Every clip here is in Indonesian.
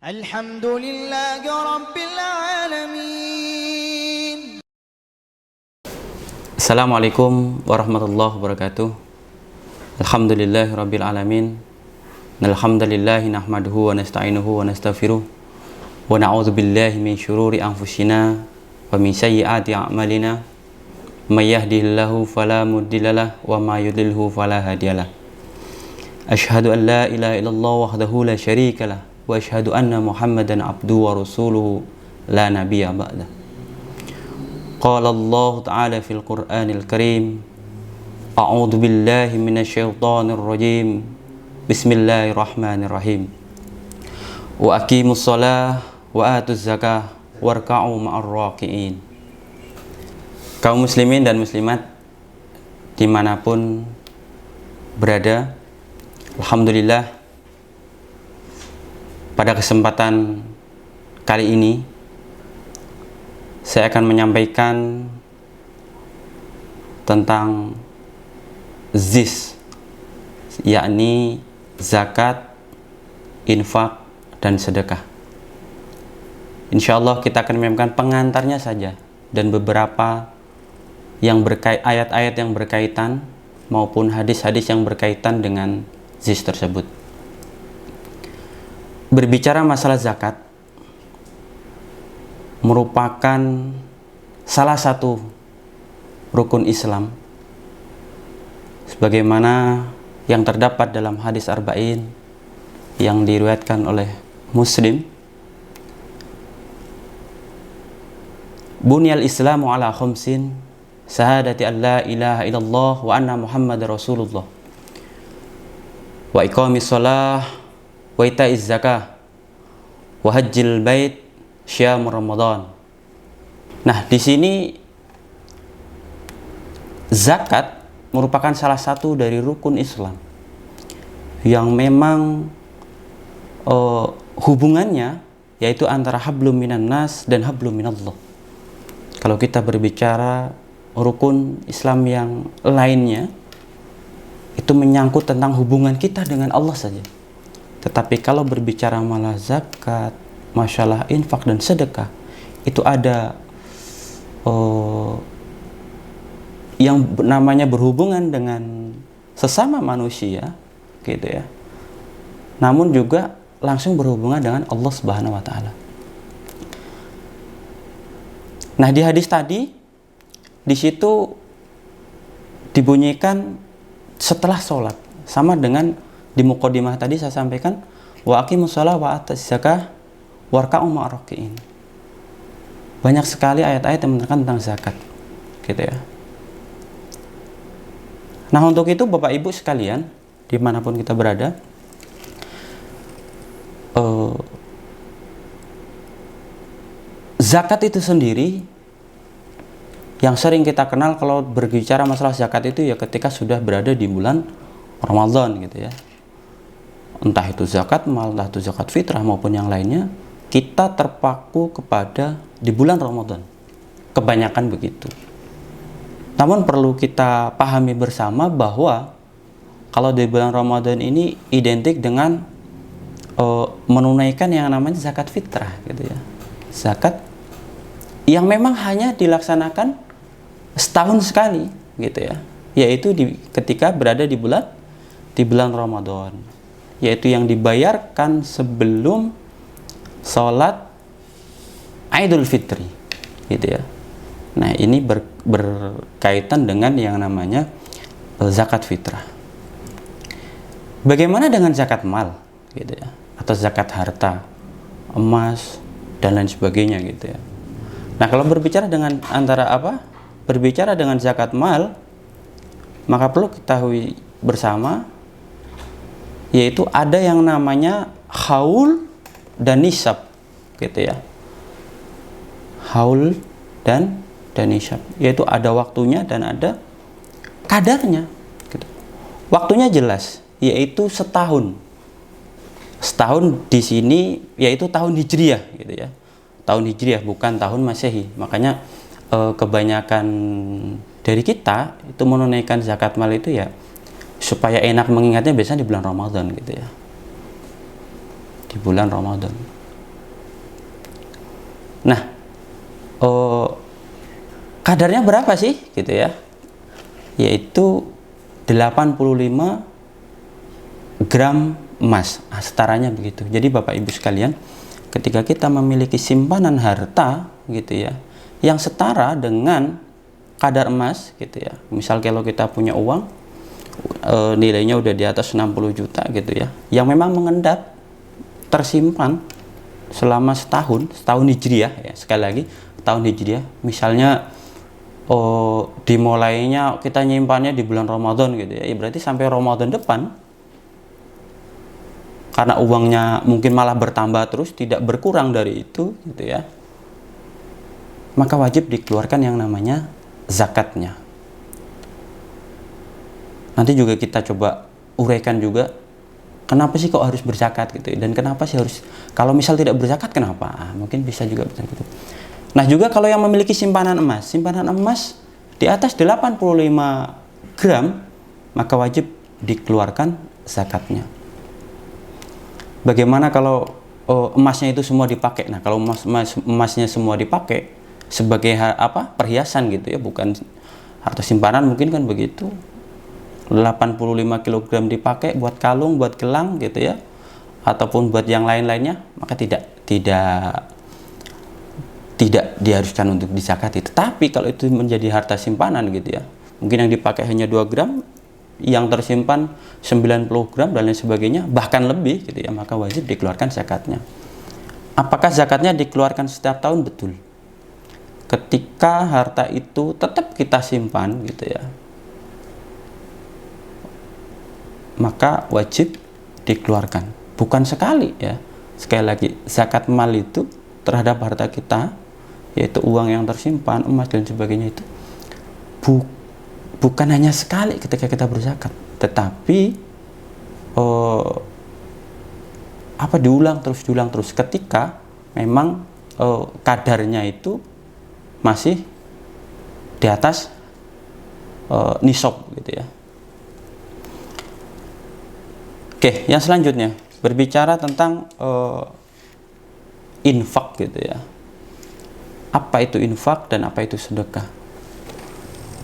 Alhamdulillahi Rabbil Alamin. Assalamualaikum warahmatullahi wabarakatuh. Alhamdulillahi Rabbil Alamin. Alhamdulillahi nahmaduhu wa nasta'inuhu wa nastaghfiruh. Wa na'udzu billahi min syururi anfusina wa min sayyiati a'malina. May yahdihillahu fala mudhillalah wa may yudlilhu fala hadiyalah. Asyhadu an la ilaha illallah wahdahu la syarikalah wa asyhadu anna Muhammadan abduhu wa rasuluhu la nabiyya ba'dah. Qala Allah Ta'ala fil Qur'anil Karim. A'udzu billahi minasyaitonir rajim. Bismillahirrahmanirrahim. Wa aqimus shalah wa atuz zakah warka'u ma'ar raki'in. Kaum muslimin dan muslimat dimanapun berada, alhamdulillah pada kesempatan kali ini saya akan menyampaikan tentang ZIS, yakni zakat, infak, dan sedekah. Insya Allah kita akan menyampaikan pengantarnya saja dan beberapa yang ayat-ayat yang berkaitan maupun hadis-hadis yang berkaitan dengan ZIS tersebut. Berbicara masalah zakat merupakan salah satu rukun Islam sebagaimana yang terdapat dalam hadis arba'in yang diriwayatkan oleh Muslim. Bunyal Islamu ala khamsin, syahadati an la ilaha illallah wa anna Muhammadar Rasulullah, wa iqamis shalah wa ita'iz zakah wa hajjil bait syam Ramadan. Nah, di sini zakat merupakan salah satu dari rukun Islam yang memang hubungannya yaitu antara hablum minan nas dan hablum minallah. Kalau kita berbicara rukun Islam yang lainnya, itu menyangkut tentang hubungan kita dengan Allah saja. Tetapi kalau berbicara malah zakat, masalah infak dan sedekah, itu ada yang namanya berhubungan dengan sesama manusia, gitu ya. Namun juga langsung berhubungan dengan Allah Subhanahu wa taala. Nah, di hadis tadi di situ dibunyikan setelah sholat, sama dengan di muqaddimah tadi saya sampaikan wa aqimus shalah wa atuz zakah warka'u ma'ar raki'in. Banyak sekali ayat-ayat yang menerangkan tentang zakat, gitu ya. Nah, untuk itu Bapak Ibu sekalian dimanapun kita berada, zakat itu sendiri yang sering kita kenal kalau berbicara masalah zakat itu ya ketika sudah berada di bulan Ramadan, gitu ya. Entah itu zakat mal, entah itu zakat fitrah maupun yang lainnya, kita terpaku kepada di bulan Ramadan. Kebanyakan begitu. Namun perlu kita pahami bersama bahwa kalau di bulan Ramadan ini identik dengan menunaikan yang namanya zakat fitrah, gitu ya. Zakat yang memang hanya dilaksanakan setahun sekali, gitu ya. Yaitu ketika berada di bulan Ramadan, yaitu yang dibayarkan sebelum sholat Idul Fitri, gitu ya. Nah, ini berkaitan dengan yang namanya zakat fitrah. Bagaimana dengan zakat mal, gitu ya, atau zakat harta, emas dan lain sebagainya, gitu ya. Nah, kalau berbicara dengan berbicara dengan zakat mal, maka perlu ketahui bersama yaitu ada yang namanya haul dan nisab, gitu ya. Haul dan nisab, yaitu ada waktunya dan ada kadarnya, gitu. Waktunya jelas, yaitu setahun. Setahun di sini yaitu tahun Hijriah, gitu ya. Tahun Hijriah bukan tahun Masehi. Makanya kebanyakan dari kita itu menunaikan zakat mal itu ya supaya enak mengingatnya biasanya di bulan Ramadan, gitu ya. Di bulan Ramadan. Nah, kadarnya berapa sih gitu ya? Yaitu 85 gram emas. Setaranya begitu. Jadi Bapak Ibu sekalian, ketika kita memiliki simpanan harta gitu ya, yang setara dengan kadar emas gitu ya. Misal kalau kita punya uang nilainya udah di atas 60 juta gitu ya, yang memang mengendap tersimpan selama setahun hijriah ya, sekali lagi tahun hijriah, misalnya dimulainya kita nyimpannya di bulan Ramadan gitu ya, berarti sampai Ramadan depan, karena uangnya mungkin malah bertambah terus, tidak berkurang dari itu gitu ya, maka wajib dikeluarkan yang namanya zakatnya. Nanti juga kita coba uraikan juga kenapa sih kok harus berzakat gitu ya, dan kenapa sih harus, kalau misal tidak berzakat kenapa, mungkin bisa juga gitu. Nah juga kalau yang memiliki simpanan emas di atas 85 gram, maka wajib dikeluarkan zakatnya. Bagaimana kalau emasnya itu semua dipakai? Nah kalau emasnya semua dipakai sebagai perhiasan gitu ya, bukan harta simpanan, mungkin kan begitu. 85 kg dipakai buat kalung, buat gelang gitu ya, ataupun buat yang lain-lainnya, maka tidak diharuskan untuk dizakati. Tetapi kalau itu menjadi harta simpanan gitu ya, mungkin yang dipakai hanya 2 gram, yang tersimpan 90 gram dan lain sebagainya, bahkan lebih gitu ya, maka wajib dikeluarkan zakatnya. Apakah zakatnya dikeluarkan setiap tahun? Betul. Ketika harta itu tetap kita simpan gitu ya, maka wajib dikeluarkan. Bukan sekali ya. Sekali lagi, zakat mal itu terhadap harta kita, yaitu uang yang tersimpan, emas dan sebagainya, itu bukan hanya sekali ketika kita berzakat, tetapi diulang terus ketika memang kadarnya itu masih di atas nisab gitu ya. Oke, yang selanjutnya berbicara tentang infak gitu ya. Apa itu infak dan apa itu sedekah?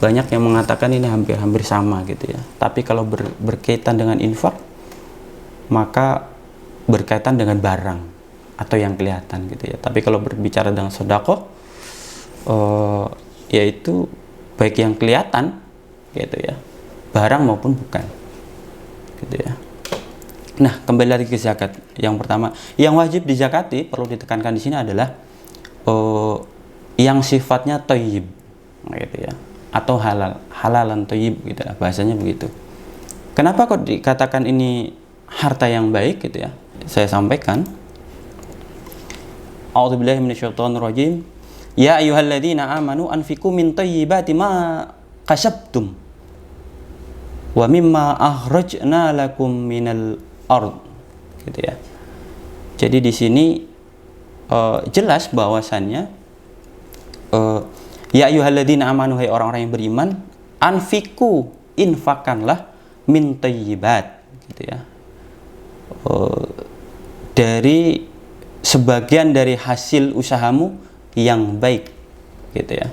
Banyak yang mengatakan ini hampir sama gitu ya. Tapi kalau berkaitan dengan infak, maka berkaitan dengan barang atau yang kelihatan gitu ya. Tapi kalau berbicara dengan sedekah, yaitu baik yang kelihatan gitu ya, barang maupun bukan gitu ya. Nah, kembali lagi ke zakat. Yang pertama, yang wajib dizakati, perlu ditekankan di sini adalah yang sifatnya thayyib gitu ya, atau halalan thayyib gitu ya, bahasanya begitu. Kenapa kok dikatakan ini harta yang baik gitu ya? Saya sampaikan. A'udzubillahi minasyaitonirrajim. Ya ayyuhalladzina amanu anfiqu min thayyibati ma kasabtum wa mimma akhrajna lakum minal ard gitu ya. Jadi di sini jelas bahwasannya ya ayyuhalladzina amanu, hai orang-orang yang beriman, anfiku, infakanlah, min thayyibat gitu ya, dari sebagian dari hasil usahamu yang baik gitu ya.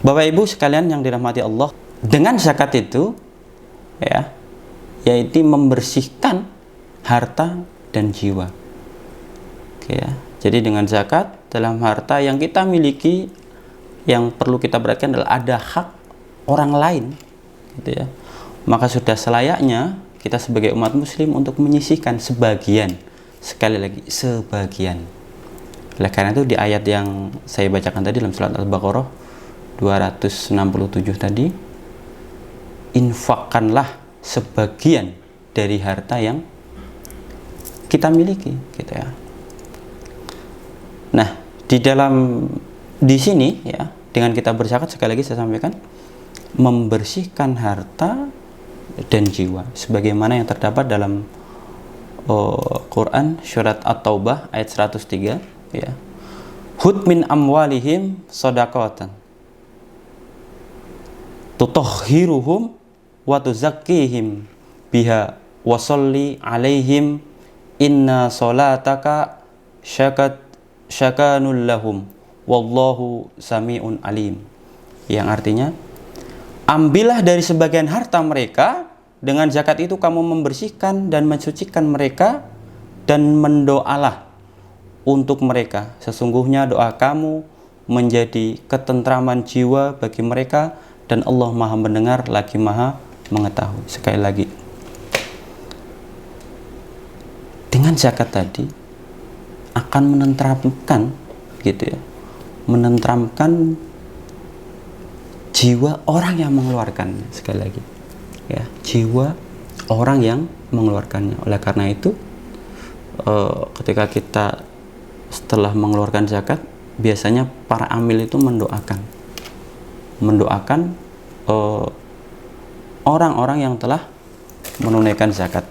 Bapak Ibu sekalian yang dirahmati Allah, dengan zakat itu ya, yaitu membersihkan harta dan jiwa. Oke ya. Jadi dengan zakat dalam harta yang kita miliki, yang perlu kita perhatikan adalah ada hak orang lain gitu ya. Maka sudah selayaknya kita sebagai umat muslim untuk menyisihkan sebagian, sekali lagi sebagian. Oleh karena itu di ayat yang saya bacakan tadi dalam surat Al-Baqarah 267 tadi, infakkanlah sebagian dari harta yang kita miliki gitu ya. Nah, di sini ya, dengan kita berzakat, sekali lagi saya sampaikan, membersihkan harta dan jiwa sebagaimana yang terdapat dalam Quran surat At-Taubah ayat 103 ya. Hud min amwalihim shadaqatan tutahhiruhum wa tuzakkihim biha wa sholli alaihim inna sholataka syakanul lahum wallahu sami'un alim. Yang artinya, ambillah dari sebagian harta mereka, dengan zakat itu kamu membersihkan dan mensucikan mereka, dan mendoalah untuk mereka. Sesungguhnya doa kamu menjadi ketentraman jiwa bagi mereka, dan Allah Maha mendengar lagi Maha mengetahui. Sekali lagi, dengan zakat tadi akan menenteramkan gitu ya, menenteramkan jiwa orang yang mengeluarkannya. Sekali lagi ya, jiwa orang yang mengeluarkannya. Oleh karena itu, ketika kita setelah mengeluarkan zakat, biasanya para amil itu mendoakan orang-orang yang telah menunaikan zakat.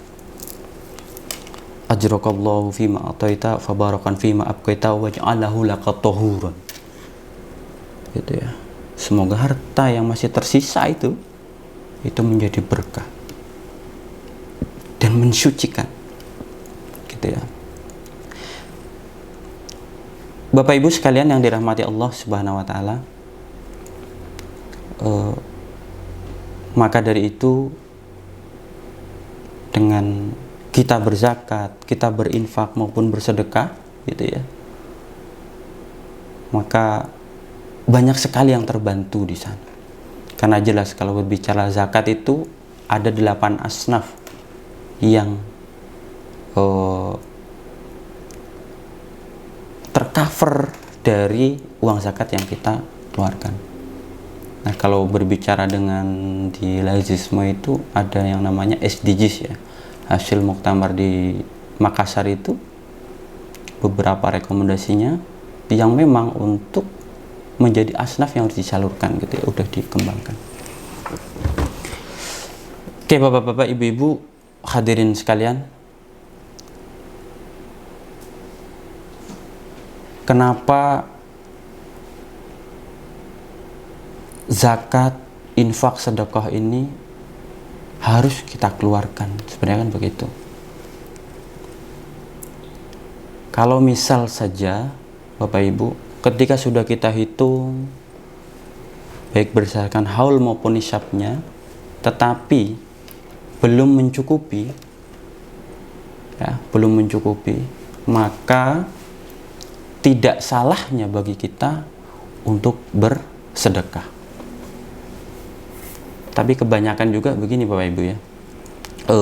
Ajrakallahu fima ataita fabarakan fima abqaita waj'alahu laka tahuran. Gitu ya. Semoga harta yang masih tersisa itu menjadi berkah dan mensucikan. Gitu ya. Bapak Ibu sekalian yang dirahmati Allah Subhanahu wa taala, maka dari itu dengan kita berzakat, kita berinfak maupun bersedekah gitu ya, maka banyak sekali yang terbantu di sana. Karena jelas kalau berbicara zakat itu ada 8 asnaf yang tercover dari uang zakat yang kita keluarkan. Nah, kalau berbicara dengan di Lazisme itu ada yang namanya SDGs ya, hasil muktamar di Makassar itu beberapa rekomendasinya yang memang untuk menjadi asnaf yang harus disalurkan gitu ya, udah dikembangkan. Oke, bapak-bapak, ibu-ibu, hadirin sekalian, kenapa zakat, infak, sedekah ini harus kita keluarkan? Sebenarnya kan begitu. Kalau misal saja Bapak Ibu, ketika sudah kita hitung baik berdasarkan haul maupun nisabnya, tetapi belum mencukupi ya, belum mencukupi, maka tidak salahnya bagi kita untuk bersedekah. Tapi kebanyakan juga begini Bapak Ibu ya,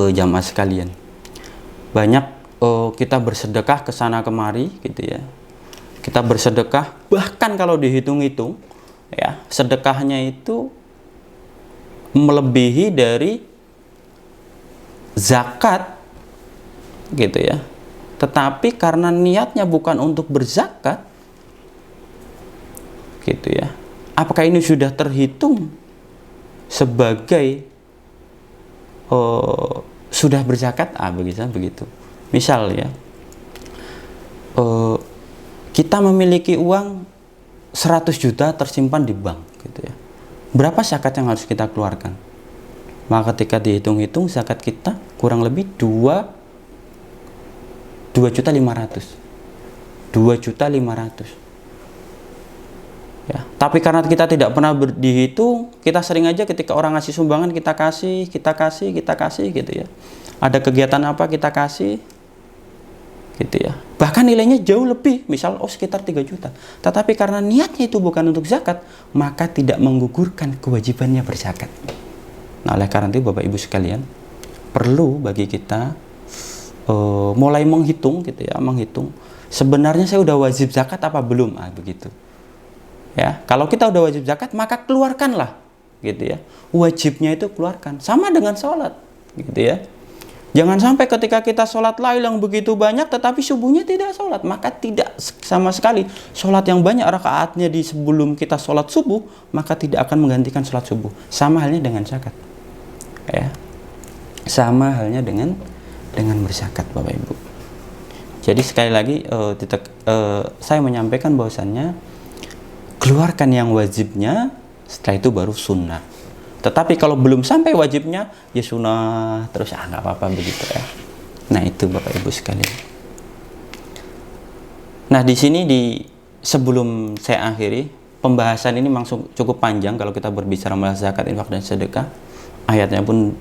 jamaah sekalian, banyak kita bersedekah ke sana kemari gitu ya. Kita bersedekah, bahkan kalau dihitung-hitung ya, sedekahnya itu melebihi dari zakat gitu ya. Tetapi karena niatnya bukan untuk berzakat gitu ya, apakah ini sudah terhitung sebagai sudah berzakat? Begitu. Misal ya, kita memiliki uang 100 juta tersimpan di bank gitu ya. Berapa zakat yang harus kita keluarkan? Maka ketika dihitung-hitung zakat kita kurang lebih 2.500.000 ya. Tapi karena kita tidak pernah dihitung, kita sering aja ketika orang ngasih sumbangan kita kasih gitu ya. Ada kegiatan apa kita kasih gitu ya. Bahkan nilainya jauh lebih, misal sekitar 3 juta. Tetapi karena niatnya itu bukan untuk zakat, maka tidak menggugurkan kewajibannya berzakat. Nah, oleh karena itu Bapak Ibu sekalian, perlu bagi kita mulai menghitung gitu ya, sebenarnya saya udah wajib zakat apa belum? Begitu. Ya, kalau kita udah wajib zakat, maka keluarkanlah gitu ya. Wajibnya itu keluarkan. Sama dengan sholat gitu ya. Jangan sampai ketika kita sholat lail yang begitu banyak tetapi subuhnya tidak sholat, maka tidak sama sekali sholat yang banyak rakaatnya di sebelum kita sholat subuh, maka tidak akan menggantikan sholat subuh. Sama halnya dengan zakat ya, sama halnya dengan berzakat Bapak Ibu. Jadi sekali lagi saya menyampaikan bahwasannya keluarkan yang wajibnya, setelah itu baru sunnah. Tetapi kalau belum sampai wajibnya, ya sunnah terus, nggak apa-apa begitu ya. Nah itu Bapak Ibu sekalian. Nah, di sini sebelum saya akhiri, pembahasan ini memang cukup panjang kalau kita berbicara masalah zakat, infak dan sedekah. Ayatnya pun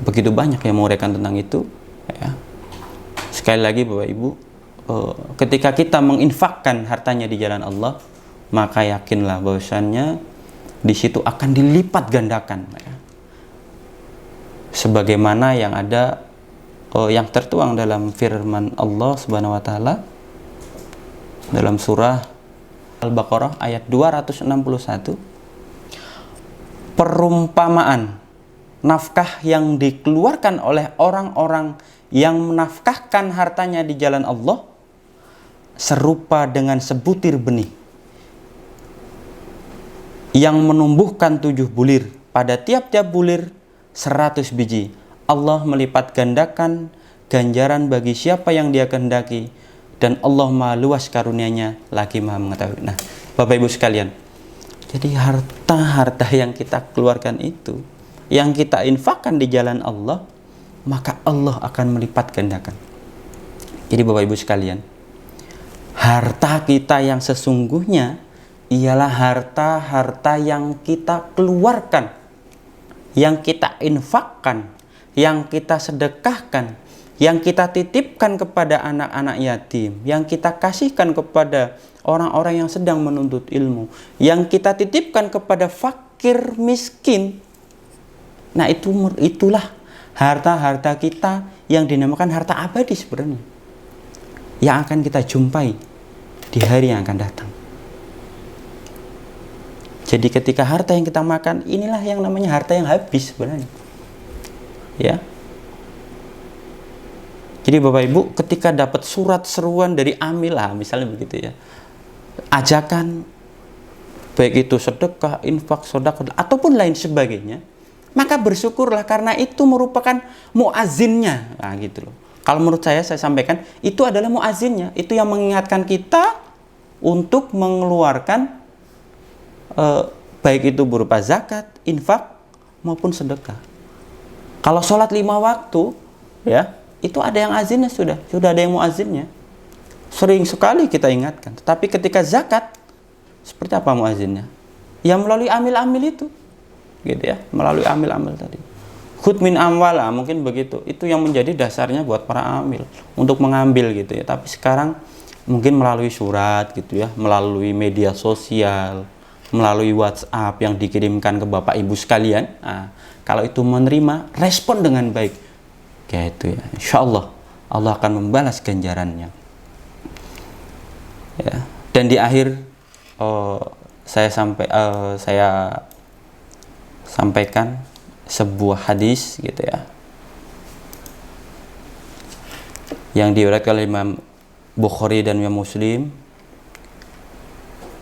begitu banyak yang menguraikan tentang itu, ya. Sekali lagi Bapak Ibu, ketika kita menginfakkan hartanya di jalan Allah, maka yakinlah bahwasannya di situ akan dilipat gandakan, ya. Sebagaimana yang ada yang tertuang dalam firman Allah Subhanahu wa taala dalam surah Al-Baqarah ayat 261, perumpamaan nafkah yang dikeluarkan oleh orang-orang yang menafkahkan hartanya di jalan Allah serupa dengan sebutir benih yang menumbuhkan 7 bulir, pada tiap-tiap bulir 100 biji. Allah melipat gandakan ganjaran bagi siapa yang Dia kehendaki, dan Allah Maha luas karunia-Nya lagi Maha mengetahui. Nah, Bapak Ibu sekalian, jadi harta-harta yang kita keluarkan itu, yang kita infakkan di jalan Allah, maka Allah akan melipat gandakan. Jadi Bapak Ibu sekalian, harta kita yang sesungguhnya ialah harta-harta yang kita keluarkan, yang kita infakkan, yang kita sedekahkan, yang kita titipkan kepada anak-anak yatim, yang kita kasihkan kepada orang-orang yang sedang menuntut ilmu, yang kita titipkan kepada fakir miskin. Nah, itulah harta-harta kita yang dinamakan harta abadi sebenarnya, yang akan kita jumpai di hari yang akan datang. Jadi ketika harta yang kita makan, inilah yang namanya harta yang habis sebenarnya, ya. Jadi Bapak Ibu, ketika dapat surat seruan dari Amilah, misalnya begitu ya, ajakan baik itu sedekah, infak, sedekah ataupun lain sebagainya, maka bersyukurlah karena itu merupakan muazzinnya. Nah, gitu loh. Kalau menurut saya sampaikan, itu adalah muazzinnya, itu yang mengingatkan kita untuk mengeluarkan baik itu berupa zakat, infak maupun sedekah. Kalau sholat 5 waktu, ya, itu ada yang azinnya, sudah ada yang muazzinnya. Sering sekali kita ingatkan. Tetapi ketika zakat, seperti apa muazzinnya? Ya melalui amil-amil itu, gitu ya, melalui amil-amil tadi. Khud min amwala, mungkin begitu. Itu yang menjadi dasarnya buat para amil untuk mengambil, gitu ya. Tapi sekarang mungkin melalui surat, gitu ya, melalui media sosial, melalui WhatsApp yang dikirimkan ke Bapak Ibu sekalian. Nah, kalau itu menerima, respon dengan baik, gitu ya, insya Allah Allah akan membalas ganjarannya, ya. Dan di akhir saya sampaikan sebuah hadis, gitu ya, yang diriwayatkan oleh Imam Bukhari dan Imam Muslim.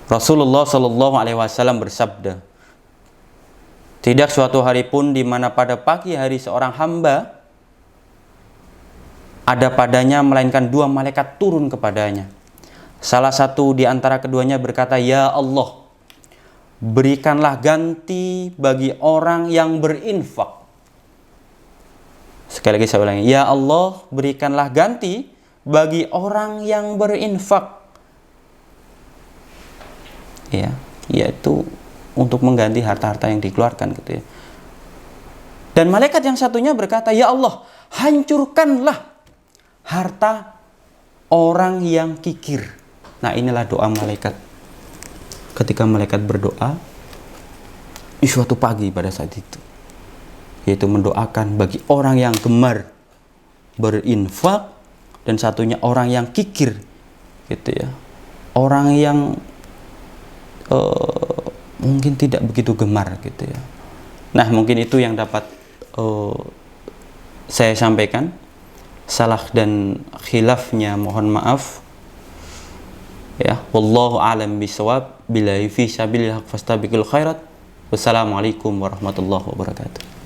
Rasulullah Shallallahu Alaihi Wasallam bersabda, tidak suatu hari pun di mana pada pagi hari seorang hamba ada padanya melainkan 2 malaikat turun kepadanya. Salah satu di antara keduanya berkata, ya Allah, berikanlah ganti bagi orang yang berinfak. Sekali lagi saya ulangi, ya Allah, berikanlah ganti bagi orang yang berinfak. Ya, yaitu untuk mengganti harta-harta yang dikeluarkan, gitu ya. Dan malaikat yang satunya berkata, ya Allah, hancurkanlah harta orang yang kikir. Nah, inilah doa malaikat. Ketika malaikat berdoa di suatu pagi pada saat itu, yaitu mendoakan bagi orang yang gemar berinfak, dan satunya orang yang kikir, gitu ya, orang yang mungkin tidak begitu gemar, gitu ya. Nah, mungkin itu yang dapat saya sampaikan. Salah dan khilafnya mohon maaf, ya. Wallahu a'lam bishawab. Billahi fi sabilillah fastabiqul khairat. Wassalamualaikum warahmatullahi wabarakatuh.